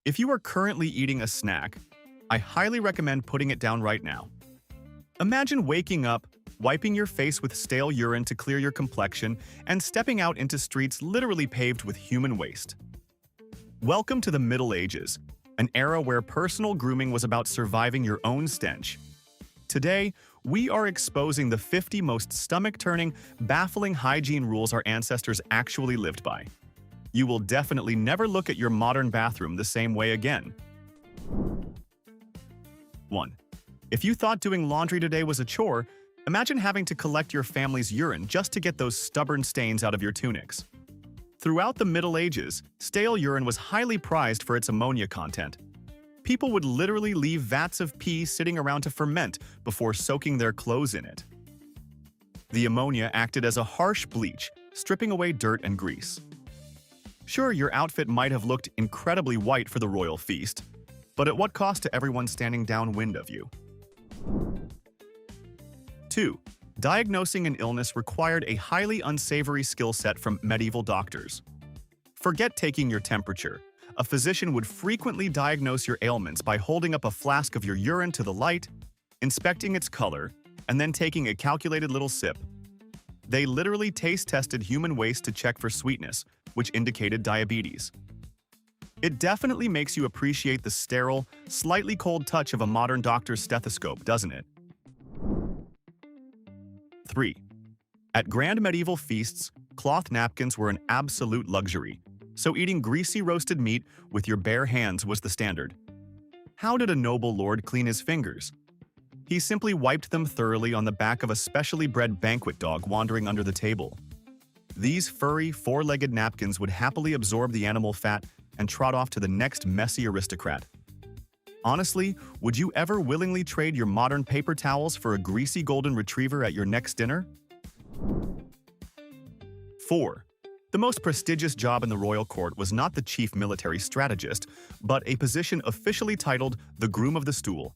If you are currently eating a snack, I highly recommend putting it down right now. Imagine waking up, wiping your face with stale urine to clear your complexion, and stepping out into streets literally paved with human waste. Welcome to the Middle Ages, an era where personal grooming was about surviving your own stench. Today, we are exposing the 50 most stomach-turning, baffling hygiene rules our ancestors actually lived by. You will definitely never look at your modern bathroom the same way again. 1. If you thought doing laundry today was a chore, imagine having to collect your family's urine just to get those stubborn stains out of your tunics. Throughout the Middle Ages, stale urine was highly prized for its ammonia content. People would literally leave vats of pee sitting around to ferment before soaking their clothes in it. The ammonia acted as a harsh bleach, stripping away dirt and grease. Sure, your outfit might have looked incredibly white for the royal feast, but at what cost to everyone standing downwind of you? 2. Diagnosing an illness required a highly unsavory skill set from medieval doctors. Forget taking your temperature. A physician would frequently diagnose your ailments by holding up a flask of your urine to the light, inspecting its color, and then taking a calculated little sip. They literally taste-tested human waste to check for sweetness, which indicated diabetes. It definitely makes you appreciate the sterile, slightly cold touch of a modern doctor's stethoscope, doesn't it? 3. At grand medieval feasts, cloth napkins were an absolute luxury, so eating greasy roasted meat with your bare hands was the standard. How did a noble lord clean his fingers? He simply wiped them thoroughly on the back of a specially bred Banquet dog wandering under the table. These furry, four-legged napkins would happily absorb the animal fat and trot off to the next messy aristocrat. Honestly, would you ever willingly trade your modern paper towels for a greasy golden retriever at your next dinner? 4. The most prestigious job in the royal court was not the chief military strategist, but a position officially titled the groom of the stool.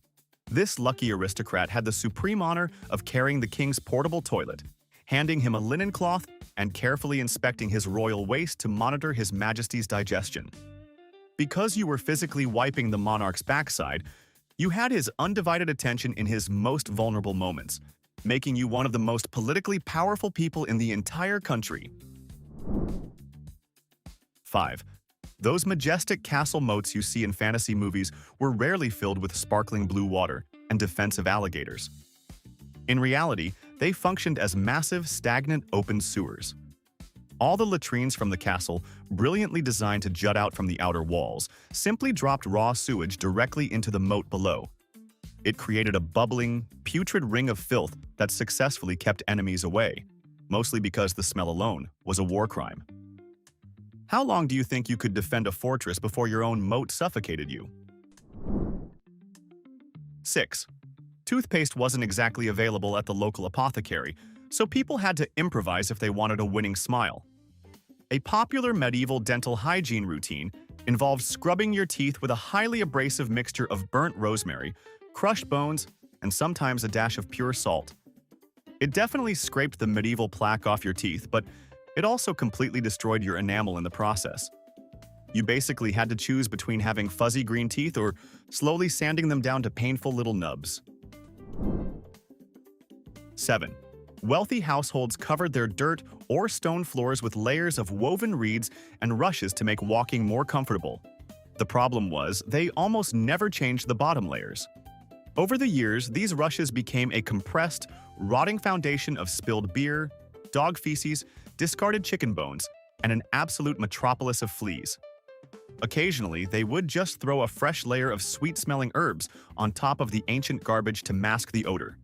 This lucky aristocrat had the supreme honor of carrying the king's portable toilet, handing him a linen cloth, and carefully inspecting his royal waste to monitor his majesty's digestion. Because you were physically wiping the monarch's backside, you had his undivided attention in his most vulnerable moments, making you one of the most politically powerful people in the entire country. 5. Those majestic castle moats you see in fantasy movies were rarely filled with sparkling blue water and defensive alligators. In reality, they functioned as massive, stagnant, open sewers. All the latrines from the castle, brilliantly designed to jut out from the outer walls, simply dropped raw sewage directly into the moat below. It created a bubbling, putrid ring of filth that successfully kept enemies away, mostly because the smell alone was a war crime. How long do you think you could defend a fortress before your own moat suffocated you? 6. Toothpaste wasn't exactly available at the local apothecary, so people had to improvise if they wanted a winning smile. A popular medieval dental hygiene routine involved scrubbing your teeth with a highly abrasive mixture of burnt rosemary, crushed bones, and sometimes a dash of pure salt. It definitely scraped the medieval plaque off your teeth, but it also completely destroyed your enamel in the process. You basically had to choose between having fuzzy green teeth or slowly sanding them down to painful little nubs. 7. Wealthy households covered their dirt or stone floors with layers of woven reeds and rushes to make walking more comfortable. The problem was, they almost never changed the bottom layers. Over the years, these rushes became a compressed, rotting foundation of spilled beer, dog feces, discarded chicken bones, and an absolute metropolis of fleas. Occasionally, they would just throw a fresh layer of sweet-smelling herbs on top of the ancient garbage to mask the odor,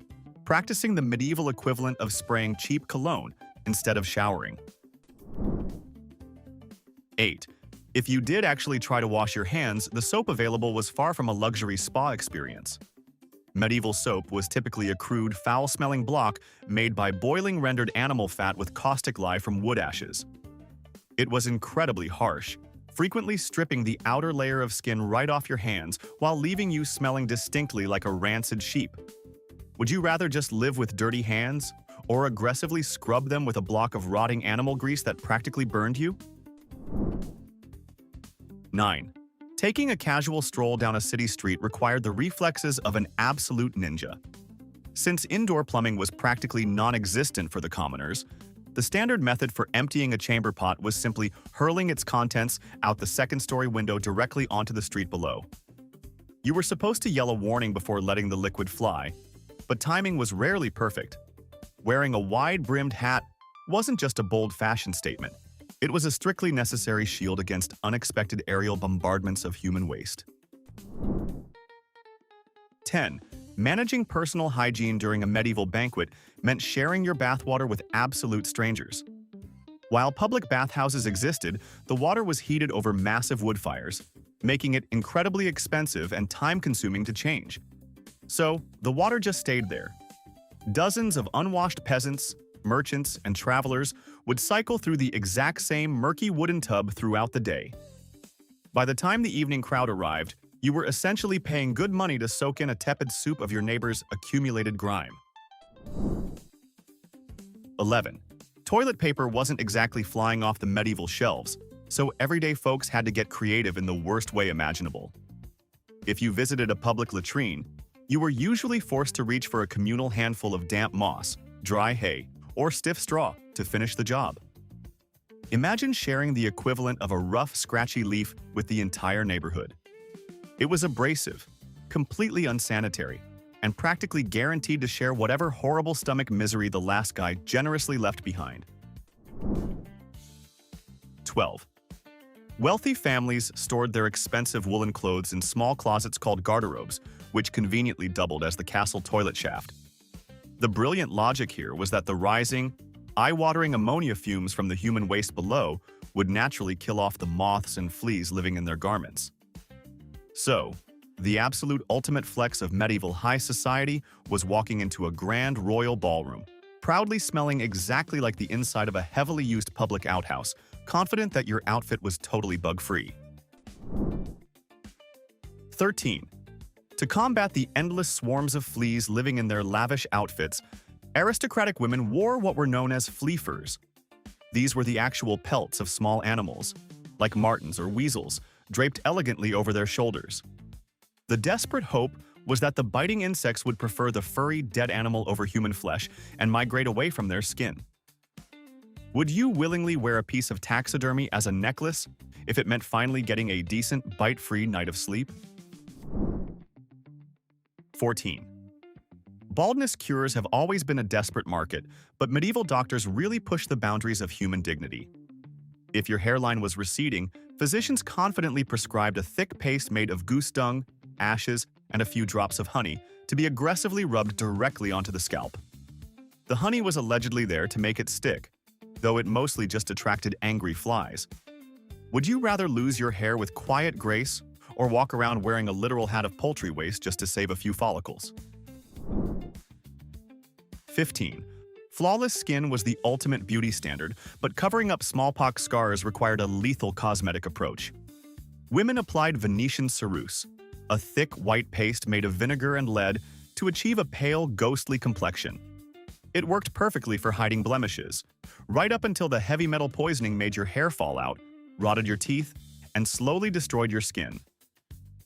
practicing the medieval equivalent of spraying cheap cologne instead of showering. 8. If you did actually try to wash your hands, the soap available was far from a luxury spa experience. Medieval soap was typically a crude, foul-smelling block made by boiling rendered animal fat with caustic lye from wood ashes. It was incredibly harsh, frequently stripping the outer layer of skin right off your hands while leaving you smelling distinctly like a rancid sheep. Would you rather just live with dirty hands, or aggressively scrub them with a block of rotting animal grease that practically burned you? 9. Taking a casual stroll down a city street required the reflexes of an absolute ninja. Since indoor plumbing was practically non-existent for the commoners, the standard method for emptying a chamber pot was simply hurling its contents out the second-story window directly onto the street below. You were supposed to yell a warning before letting the liquid fly, but timing was rarely perfect. Wearing a wide-brimmed hat wasn't just a bold fashion statement. It was a strictly necessary shield against unexpected aerial bombardments of human waste. 10. Managing personal hygiene during a medieval banquet meant sharing your bathwater with absolute strangers. While public bathhouses existed, the water was heated over massive wood fires, making it incredibly expensive and time-consuming to change. So, the water just stayed there. Dozens of unwashed peasants, merchants, and travelers would cycle through the exact same murky wooden tub throughout the day. By the time the evening crowd arrived, you were essentially paying good money to soak in a tepid soup of your neighbor's accumulated grime. 11. Toilet paper wasn't exactly flying off the medieval shelves, so everyday folks had to get creative in the worst way imaginable. If you visited a public latrine, you were usually forced to reach for a communal handful of damp moss, dry hay, or stiff straw to finish the job. Imagine sharing the equivalent of a rough, scratchy leaf with the entire neighborhood. It was abrasive, completely unsanitary, and practically guaranteed to share whatever horrible stomach misery the last guy generously left behind. 12. Wealthy families stored their expensive woolen clothes in small closets called garderobes, which conveniently doubled as the castle toilet shaft. The brilliant logic here was that the rising, eye-watering ammonia fumes from the human waste below would naturally kill off the moths and fleas living in their garments. So, the absolute ultimate flex of medieval high society was walking into a grand royal ballroom, proudly smelling exactly like the inside of a heavily used public outhouse, confident that your outfit was totally bug-free. 13. To combat the endless swarms of fleas living in their lavish outfits, aristocratic women wore what were known as flea furs. These were the actual pelts of small animals, like martens or weasels, draped elegantly over their shoulders. The desperate hope was that the biting insects would prefer the furry, dead animal over human flesh and migrate away from their skin. Would you willingly wear a piece of taxidermy as a necklace if it meant finally getting a decent, bite-free night of sleep? 14. Baldness cures have always been a desperate market, but medieval doctors really pushed the boundaries of human dignity. If your hairline was receding, physicians confidently prescribed a thick paste made of goose dung, ashes, and a few drops of honey to be aggressively rubbed directly onto the scalp. The honey was allegedly there to make it stick, though it mostly just attracted angry flies. Would you rather lose your hair with quiet grace or walk around wearing a literal hat of poultry waste just to save a few follicles? 15. Flawless skin was the ultimate beauty standard, but covering up smallpox scars required a lethal cosmetic approach. Women applied Venetian ceruse, a thick white paste made of vinegar and lead, to achieve a pale, ghostly complexion. It worked perfectly for hiding blemishes, right up until the heavy metal poisoning made your hair fall out, rotted your teeth, and slowly destroyed your skin.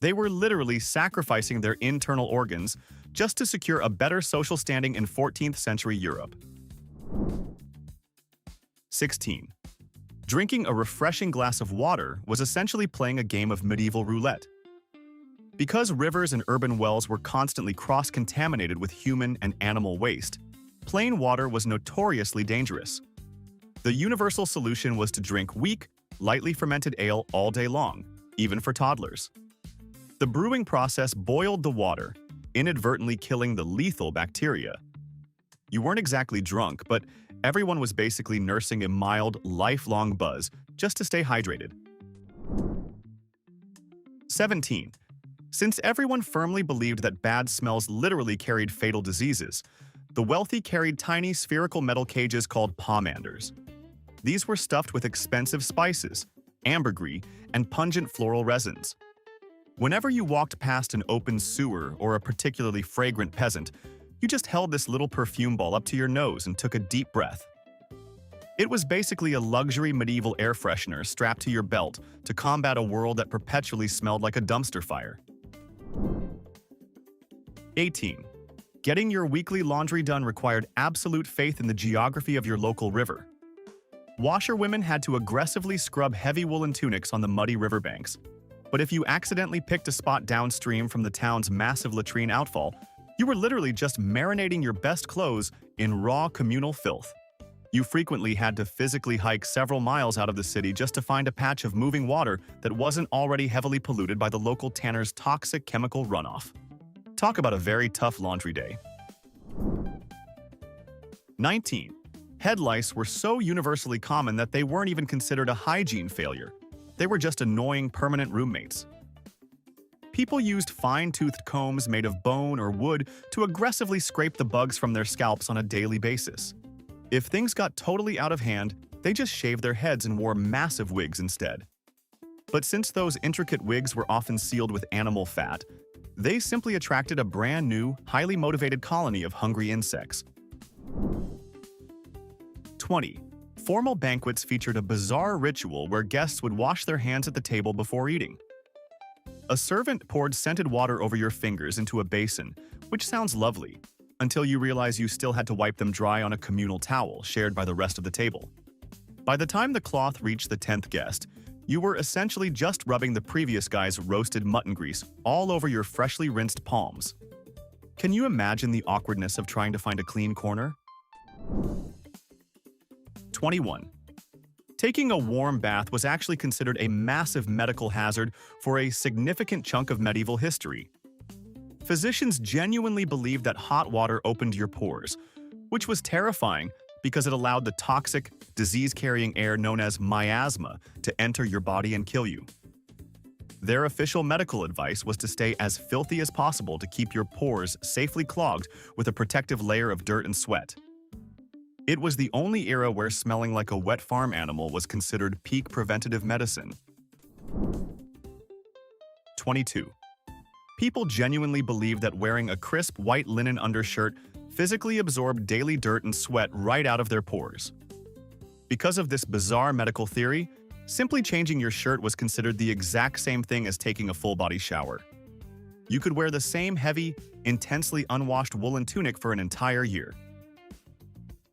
They were literally sacrificing their internal organs just to secure a better social standing in 14th century Europe. 16. Drinking a refreshing glass of water was essentially playing a game of medieval roulette. Because rivers and urban wells were constantly cross-contaminated with human and animal waste, plain water was notoriously dangerous. The universal solution was to drink weak, lightly fermented ale all day long, even for toddlers. The brewing process boiled the water, inadvertently killing the lethal bacteria. You weren't exactly drunk, but everyone was basically nursing a mild, lifelong buzz just to stay hydrated. 17. Since everyone firmly believed that bad smells literally carried fatal diseases, the wealthy carried tiny spherical metal cages called pomanders. These were stuffed with expensive spices, ambergris, and pungent floral resins. Whenever you walked past an open sewer or a particularly fragrant peasant, you just held this little perfume ball up to your nose and took a deep breath. It was basically a luxury medieval air freshener strapped to your belt to combat a world that perpetually smelled like a dumpster fire. 18. Getting your weekly laundry done required absolute faith in the geography of your local river. Washerwomen had to aggressively scrub heavy woolen tunics on the muddy riverbanks. But if you accidentally picked a spot downstream from the town's massive latrine outfall, you were literally just marinating your best clothes in raw communal filth. You frequently had to physically hike several miles out of the city just to find a patch of moving water that wasn't already heavily polluted by the local tanner's toxic chemical runoff. Talk about a very tough laundry day. 19. Head lice were so universally common that they weren't even considered a hygiene failure. They were just annoying permanent roommates. People used fine-toothed combs made of bone or wood to aggressively scrape the bugs from their scalps on a daily basis. If things got totally out of hand, they just shaved their heads and wore massive wigs instead. But since those intricate wigs were often sealed with animal fat, they simply attracted a brand new, highly motivated colony of hungry insects. 20. Formal banquets featured a bizarre ritual where guests would wash their hands at the table before eating. A servant poured scented water over your fingers into a basin, which sounds lovely, until you realize you still had to wipe them dry on a communal towel shared by the rest of the table. By the time the cloth reached the 10th guest, you were essentially just rubbing the previous guy's roasted mutton grease all over your freshly rinsed palms. Can you imagine the awkwardness of trying to find a clean corner? 21. Taking a warm bath was actually considered a massive medical hazard for a significant chunk of medieval history. Physicians genuinely believed that hot water opened your pores, which was terrifying because it allowed the toxic, disease-carrying air known as miasma to enter your body and kill you. Their official medical advice was to stay as filthy as possible to keep your pores safely clogged with a protective layer of dirt and sweat. It was the only era where smelling like a wet farm animal was considered peak preventative medicine. 22. People genuinely believed that wearing a crisp white linen undershirt physically absorbed daily dirt and sweat right out of their pores. Because of this bizarre medical theory, simply changing your shirt was considered the exact same thing as taking a full-body shower. You could wear the same heavy, intensely unwashed woolen tunic for an entire year.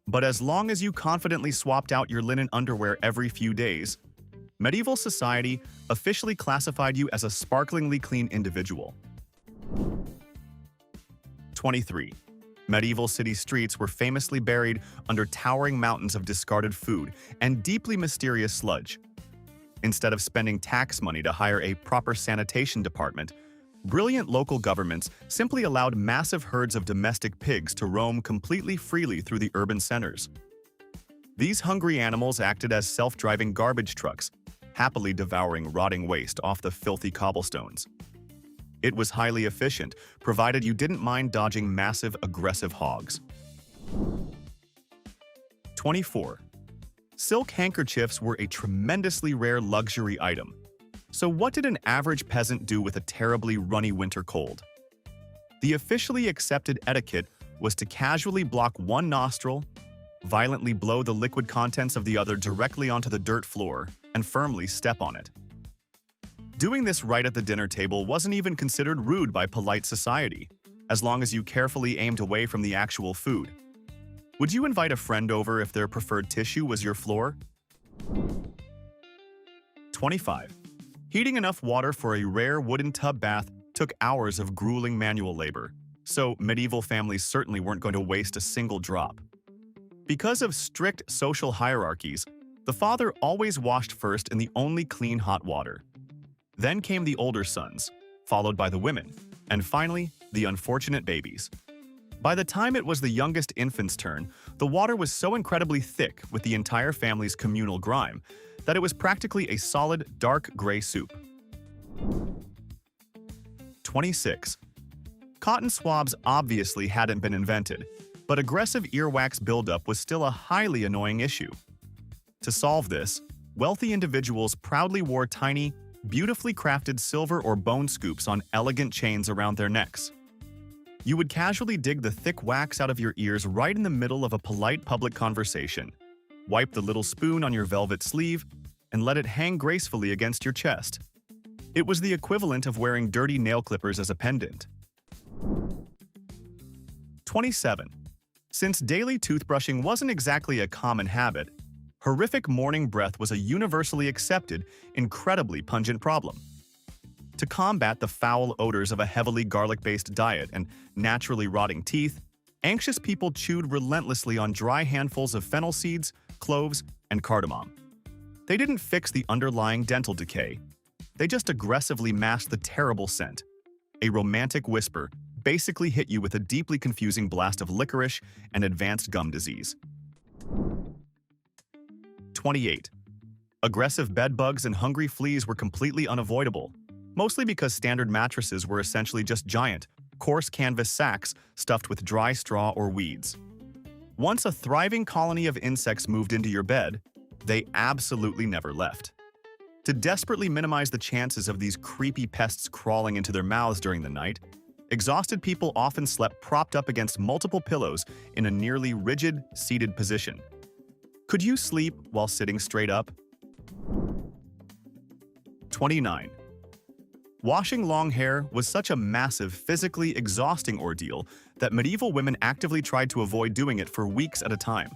But as long as you confidently swapped out your linen underwear every few days, medieval society officially classified you as a sparklingly clean individual. 23. Medieval city streets were famously buried under towering mountains of discarded food and deeply mysterious sludge. Instead of spending tax money to hire a proper sanitation department, brilliant local governments simply allowed massive herds of domestic pigs to roam completely freely through the urban centers. These hungry animals acted as self-driving garbage trucks, happily devouring rotting waste off the filthy cobblestones. It was highly efficient, provided you didn't mind dodging massive, aggressive hogs. 24. Silk handkerchiefs were a tremendously rare luxury item. So what did an average peasant do with a terribly runny winter cold? The officially accepted etiquette was to casually block one nostril, violently blow the liquid contents of the other directly onto the dirt floor, and firmly step on it. Doing this right at the dinner table wasn't even considered rude by polite society, as long as you carefully aimed away from the actual food. Would you invite a friend over if their preferred tissue was your floor? 25. Heating enough water for a rare wooden tub bath took hours of grueling manual labor, so medieval families certainly weren't going to waste a single drop. Because of strict social hierarchies, the father always washed first in the only clean hot water. Then came the older sons, followed by the women, and finally, the unfortunate babies. By the time it was the youngest infant's turn, the water was so incredibly thick with the entire family's communal grime that it was practically a solid, dark gray soup. 26. Cotton swabs obviously hadn't been invented, but aggressive earwax buildup was still a highly annoying issue. To solve this, wealthy individuals proudly wore tiny, beautifully crafted silver or bone scoops on elegant chains around their necks. You would casually dig the thick wax out of your ears right in the middle of a polite public conversation, Wipe the little spoon on your velvet sleeve and let it hang gracefully against your chest. It was the equivalent of wearing dirty nail clippers as a pendant. 27. Since daily toothbrushing wasn't exactly a common habit, horrific morning breath was a universally accepted, incredibly pungent problem. To combat the foul odors of a heavily garlic-based diet and naturally rotting teeth, anxious people chewed relentlessly on dry handfuls of fennel seeds, cloves, and cardamom. They didn't fix the underlying dental decay. They just aggressively masked the terrible scent. A romantic whisper basically hit you with a deeply confusing blast of licorice and advanced gum disease. 28. Aggressive bedbugs and hungry fleas were completely unavoidable, mostly because standard mattresses were essentially just giant, coarse canvas sacks stuffed with dry straw or weeds. Once a thriving colony of insects moved into your bed, they absolutely never left. To desperately minimize the chances of these creepy pests crawling into their mouths during the night, exhausted people often slept propped up against multiple pillows in a nearly rigid, seated position. Could you sleep while sitting straight up? 29. Washing long hair was such a massive, physically exhausting ordeal that medieval women actively tried to avoid doing it for weeks at a time.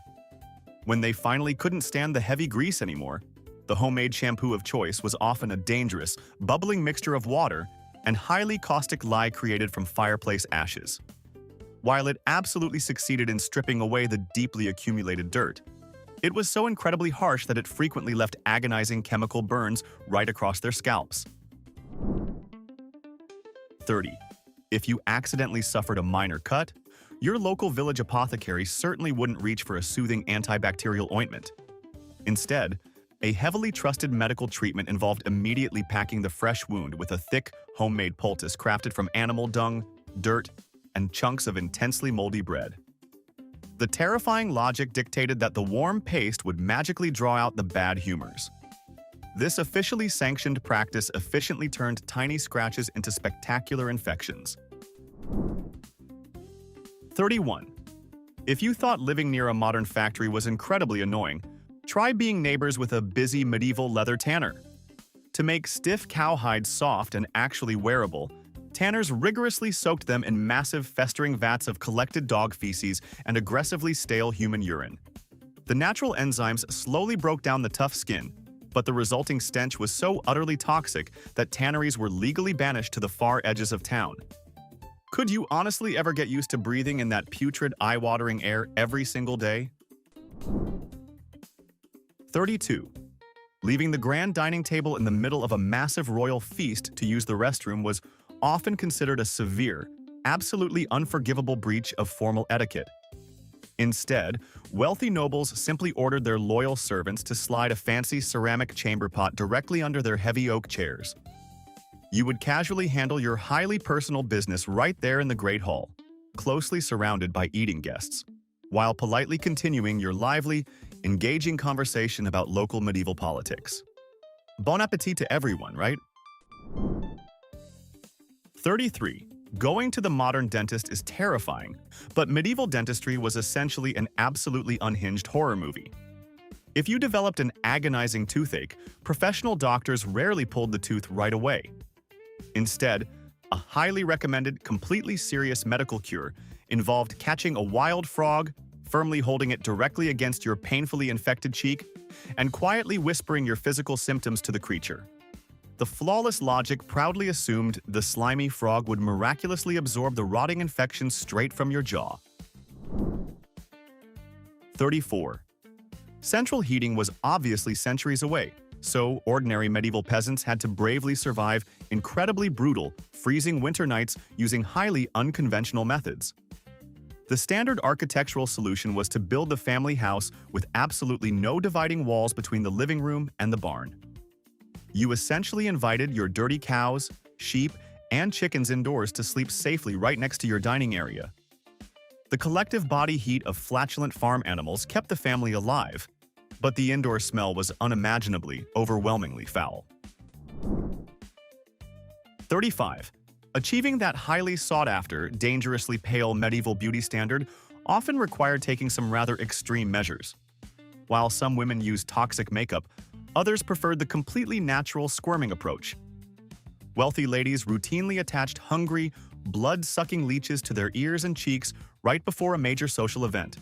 When they finally couldn't stand the heavy grease anymore, the homemade shampoo of choice was often a dangerous, bubbling mixture of water and highly caustic lye created from fireplace ashes. While it absolutely succeeded in stripping away the deeply accumulated dirt, it was so incredibly harsh that it frequently left agonizing chemical burns right across their scalps. 30. If you accidentally suffered a minor cut, your local village apothecary certainly wouldn't reach for a soothing antibacterial ointment. Instead, a heavily trusted medical treatment involved immediately packing the fresh wound with a thick, homemade poultice crafted from animal dung, dirt, and chunks of intensely moldy bread. The terrifying logic dictated that the warm paste would magically draw out the bad humors. This officially sanctioned practice efficiently turned tiny scratches into spectacular infections. 31. If you thought living near a modern factory was incredibly annoying, try being neighbors with a busy medieval leather tanner. To make stiff cowhides soft and actually wearable, tanners rigorously soaked them in massive festering vats of collected dog feces and aggressively stale human urine. The natural enzymes slowly broke down the tough skin, but the resulting stench was so utterly toxic that tanneries were legally banished to the far edges of town. Could you honestly ever get used to breathing in that putrid, eye-watering air every single day? 32. Leaving the grand dining table in the middle of a massive royal feast to use the restroom was often considered a severe, absolutely unforgivable breach of formal etiquette. Instead, wealthy nobles simply ordered their loyal servants to slide a fancy ceramic chamber pot directly under their heavy oak chairs. You would casually handle your highly personal business right there in the Great Hall, closely surrounded by eating guests, while politely continuing your lively, engaging conversation about local medieval politics. Bon appetit to everyone, right? 33. Going to the modern dentist is terrifying, but medieval dentistry was essentially an absolutely unhinged horror movie. If you developed an agonizing toothache, professional doctors rarely pulled the tooth right away. Instead, a highly recommended, completely serious medical cure involved catching a wild frog, firmly holding it directly against your painfully infected cheek, and quietly whispering your physical symptoms to the creature. The flawless logic proudly assumed the slimy frog would miraculously absorb the rotting infection straight from your jaw. 34. Central heating was obviously centuries away, so ordinary medieval peasants had to bravely survive incredibly brutal, freezing winter nights using highly unconventional methods. The standard architectural solution was to build the family house with absolutely no dividing walls between the living room and the barn. You essentially invited your dirty cows, sheep, and chickens indoors to sleep safely right next to your dining area. The collective body heat of flatulent farm animals kept the family alive, but the indoor smell was unimaginably, overwhelmingly foul. 35. Achieving that highly sought-after, dangerously pale medieval beauty standard often required taking some rather extreme measures. While some women used toxic makeup, others preferred the completely natural squirming approach. Wealthy ladies routinely attached hungry, blood-sucking leeches to their ears and cheeks right before a major social event.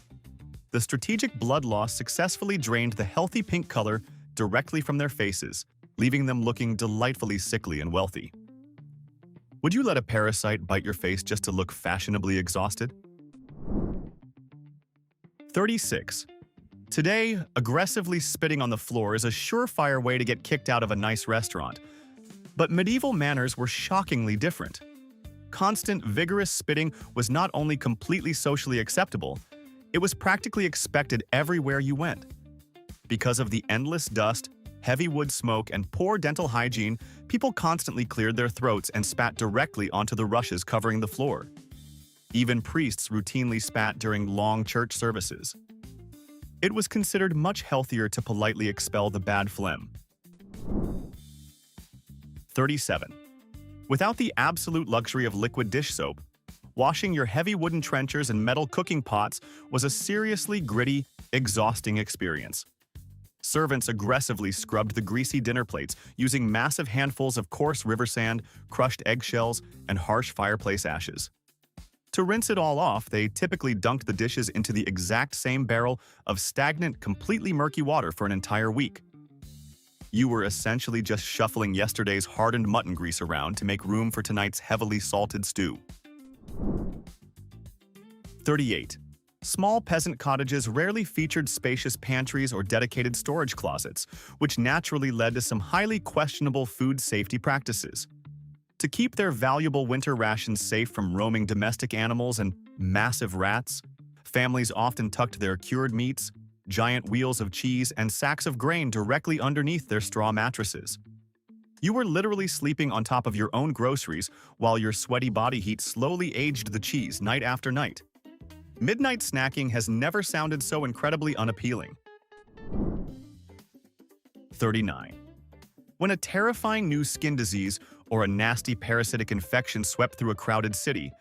The strategic blood loss successfully drained the healthy pink color directly from their faces, leaving them looking delightfully sickly and wealthy. Would you let a parasite bite your face just to look fashionably exhausted? 36. Today, aggressively spitting on the floor is a surefire way to get kicked out of a nice restaurant. But medieval manners were shockingly different. Constant, vigorous spitting was not only completely socially acceptable, it was practically expected everywhere you went. Because of the endless dust, heavy wood smoke, and poor dental hygiene, people constantly cleared their throats and spat directly onto the rushes covering the floor. Even priests routinely spat during long church services. It was considered much healthier to politely expel the bad phlegm. 37. Without the absolute luxury of liquid dish soap, washing your heavy wooden trenchers and metal cooking pots was a seriously gritty, exhausting experience. Servants aggressively scrubbed the greasy dinner plates using massive handfuls of coarse river sand, crushed eggshells, and harsh fireplace ashes. To rinse it all off, they typically dunked the dishes into the exact same barrel of stagnant, completely murky water for an entire week. You were essentially just shuffling yesterday's hardened mutton grease around to make room for tonight's heavily salted stew. 38. Small peasant cottages rarely featured spacious pantries or dedicated storage closets, which naturally led to some highly questionable food safety practices. To keep their valuable winter rations safe from roaming domestic animals and massive rats, families often tucked their cured meats, giant wheels of cheese, and sacks of grain directly underneath their straw mattresses. You were literally sleeping on top of your own groceries while your sweaty body heat slowly aged the cheese night after night. Midnight snacking has never sounded so incredibly unappealing. 39. When a terrifying new skin disease or a nasty parasitic infection swept through a crowded city,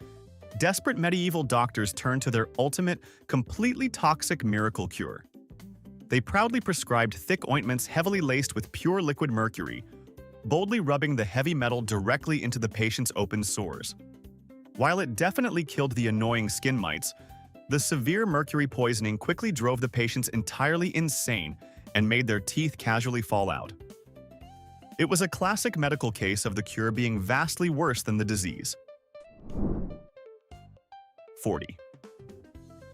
desperate medieval doctors turned to their ultimate, completely toxic miracle cure. They proudly prescribed thick ointments heavily laced with pure liquid mercury, boldly rubbing the heavy metal directly into the patient's open sores. While it definitely killed the annoying skin mites, the severe mercury poisoning quickly drove the patients entirely insane and made their teeth casually fall out. It was a classic medical case of the cure being vastly worse than the disease. 40.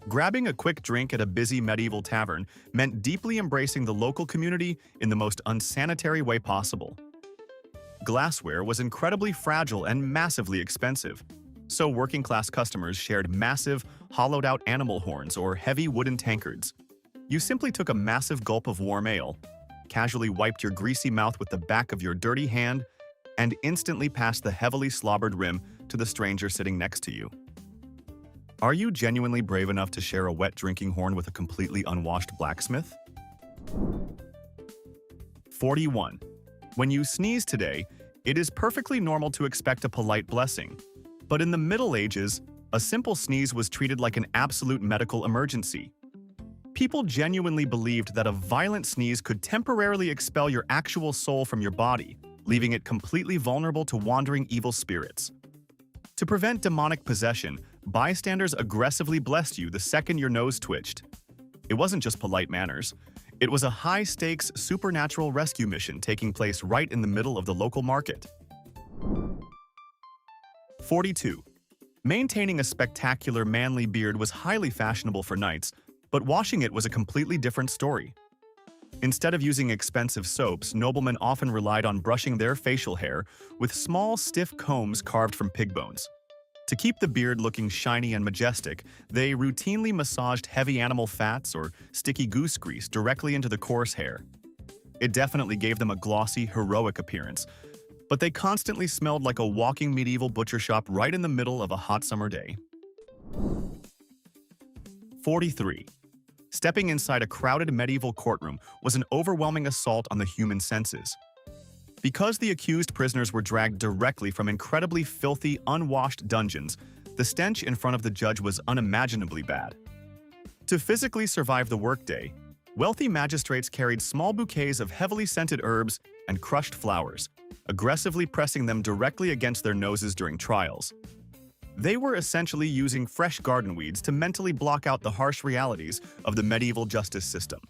Grabbing a quick drink at a busy medieval tavern meant deeply embracing the local community in the most unsanitary way possible. Glassware was incredibly fragile and massively expensive, so working-class customers shared massive, hollowed-out animal horns or heavy wooden tankards. You simply took a massive gulp of warm ale, casually wiped your greasy mouth with the back of your dirty hand, and instantly passed the heavily slobbered rim to the stranger sitting next to you. Are you genuinely brave enough to share a wet drinking horn with a completely unwashed blacksmith? 41. When you sneeze today, it is perfectly normal to expect a polite blessing. But in the Middle Ages, a simple sneeze was treated like an absolute medical emergency. People genuinely believed that a violent sneeze could temporarily expel your actual soul from your body, leaving it completely vulnerable to wandering evil spirits. To prevent demonic possession, bystanders aggressively blessed you the second your nose twitched. It wasn't just polite manners. It was a high-stakes supernatural rescue mission taking place right in the middle of the local market. 42. Maintaining a spectacular manly beard was highly fashionable for knights, but washing it was a completely different story. Instead of using expensive soaps, noblemen often relied on brushing their facial hair with small, stiff combs carved from pig bones. To keep the beard looking shiny and majestic, they routinely massaged heavy animal fats or sticky goose grease directly into the coarse hair. It definitely gave them a glossy, heroic appearance, but they constantly smelled like a walking medieval butcher shop right in the middle of a hot summer day. 43. Stepping inside a crowded medieval courtroom was an overwhelming assault on the human senses. Because the accused prisoners were dragged directly from incredibly filthy, unwashed dungeons, the stench in front of the judge was unimaginably bad. To physically survive the workday, Wealthy magistrates carried small bouquets of heavily scented herbs and crushed flowers, aggressively pressing them directly against their noses during trials. They were essentially using fresh garden weeds to mentally block out the harsh realities of the medieval justice system.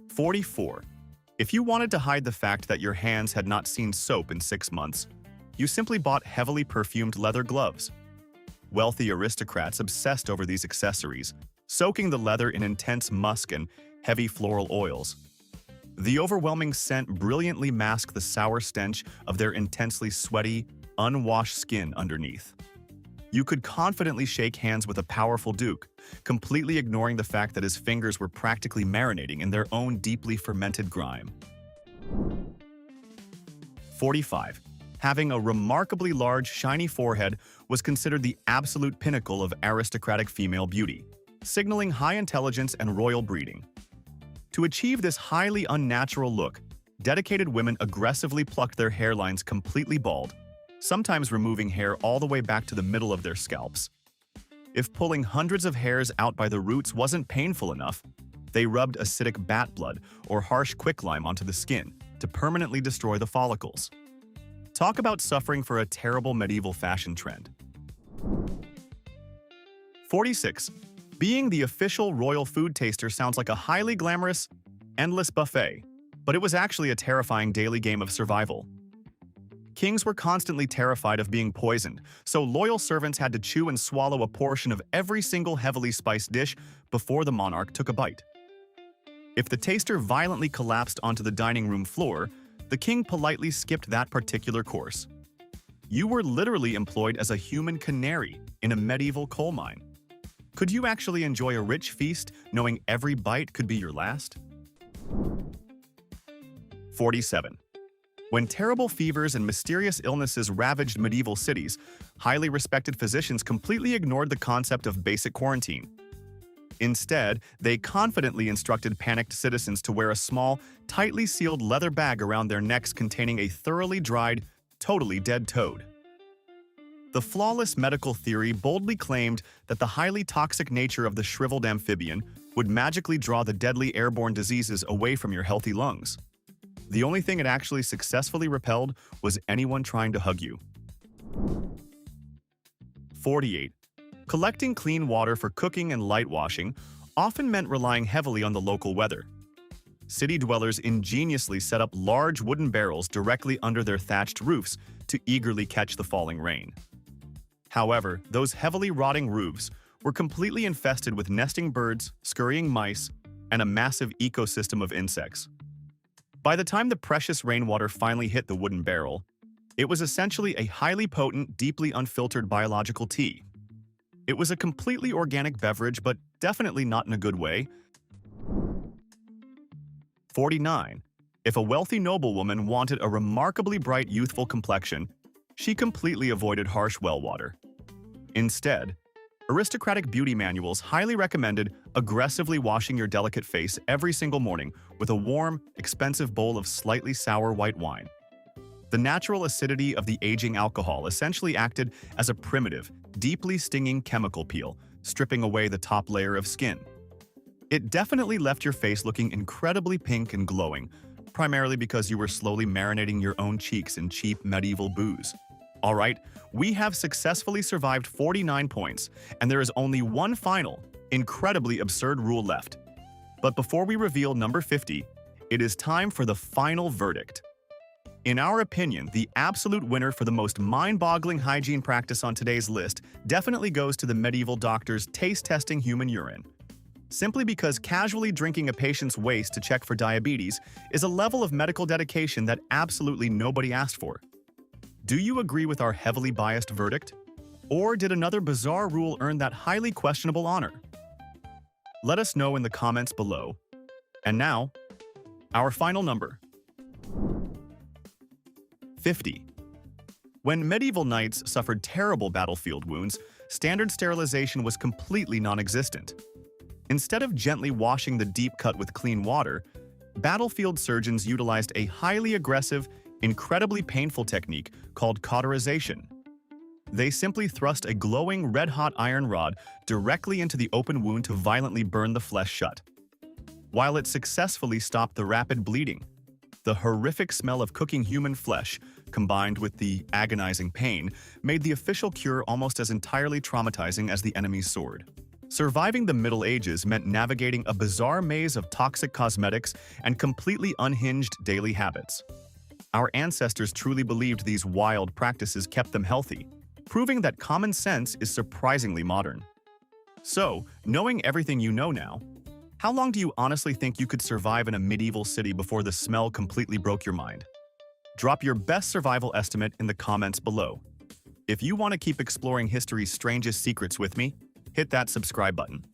44. If you wanted to hide the fact that your hands had not seen soap in 6 months, you simply bought heavily perfumed leather gloves. Wealthy aristocrats obsessed over these accessories, soaking the leather in intense musk and heavy floral oils. The overwhelming scent brilliantly masked the sour stench of their intensely sweaty, unwashed skin underneath. You could confidently shake hands with a powerful duke, completely ignoring the fact that his fingers were practically marinating in their own deeply fermented grime. 45. Having a remarkably large, shiny forehead was considered the absolute pinnacle of aristocratic female beauty, signaling high intelligence and royal breeding. To achieve this highly unnatural look, dedicated women aggressively plucked their hairlines completely bald, sometimes removing hair all the way back to the middle of their scalps. If pulling hundreds of hairs out by the roots wasn't painful enough, they rubbed acidic bat blood or harsh quicklime onto the skin to permanently destroy the follicles. Talk about suffering for a terrible medieval fashion trend. 46. Being the official royal food taster sounds like a highly glamorous, endless buffet, but it was actually a terrifying daily game of survival. Kings were constantly terrified of being poisoned, so loyal servants had to chew and swallow a portion of every single heavily spiced dish before the monarch took a bite. If the taster violently collapsed onto the dining room floor, the king politely skipped that particular course. You were literally employed as a human canary in a medieval coal mine. Could you actually enjoy a rich feast knowing every bite could be your last? 47. When terrible fevers and mysterious illnesses ravaged medieval cities, highly respected physicians completely ignored the concept of basic quarantine. Instead, they confidently instructed panicked citizens to wear a small, tightly sealed leather bag around their necks containing a thoroughly dried, totally dead toad. The flawless medical theory boldly claimed that the highly toxic nature of the shriveled amphibian would magically draw the deadly airborne diseases away from your healthy lungs. The only thing it actually successfully repelled was anyone trying to hug you. 48. Collecting clean water for cooking and light washing often meant relying heavily on the local weather. City dwellers ingeniously set up large wooden barrels directly under their thatched roofs to eagerly catch the falling rain. However, those heavily rotting roofs were completely infested with nesting birds, scurrying mice, and a massive ecosystem of insects. By the time the precious rainwater finally hit the wooden barrel, it was essentially a highly potent, deeply unfiltered biological tea. It was a completely organic beverage, but definitely not in a good way. 49. If a wealthy noblewoman wanted a remarkably bright, youthful complexion, she completely avoided harsh well water. Instead, aristocratic beauty manuals highly recommended aggressively washing your delicate face every single morning with a warm, expensive bowl of slightly sour white wine. The natural acidity of the aging alcohol essentially acted as a primitive, deeply stinging chemical peel, stripping away the top layer of skin. It definitely left your face looking incredibly pink and glowing, primarily because you were slowly marinating your own cheeks in cheap medieval booze. Alright, we have successfully survived 49 points, and there is only one final, incredibly absurd rule left. But before we reveal number 50, it is time for the final verdict. In our opinion, the absolute winner for the most mind-boggling hygiene practice on today's list definitely goes to the medieval doctors taste-testing human urine. Simply because casually drinking a patient's waste to check for diabetes is a level of medical dedication that absolutely nobody asked for. Do you agree with our heavily biased verdict? Or did another bizarre rule earn that highly questionable honor? Let us know in the comments below. And now, our final number. 50. When medieval knights suffered terrible battlefield wounds, standard sterilization was completely non-existent. Instead of gently washing the deep cut with clean water, battlefield surgeons utilized a highly aggressive, incredibly painful technique called cauterization. They simply thrust a glowing red-hot iron rod directly into the open wound to violently burn the flesh shut. While it successfully stopped the rapid bleeding, the horrific smell of cooking human flesh, combined with the agonizing pain, made the official cure almost as entirely traumatizing as the enemy's sword. Surviving the Middle Ages meant navigating a bizarre maze of toxic cosmetics and completely unhinged daily habits. Our ancestors truly believed these wild practices kept them healthy, proving that common sense is surprisingly modern. So, knowing everything you know now, how long do you honestly think you could survive in a medieval city before the smell completely broke your mind? Drop your best survival estimate in the comments below. If you want to keep exploring history's strangest secrets with me, hit that subscribe button.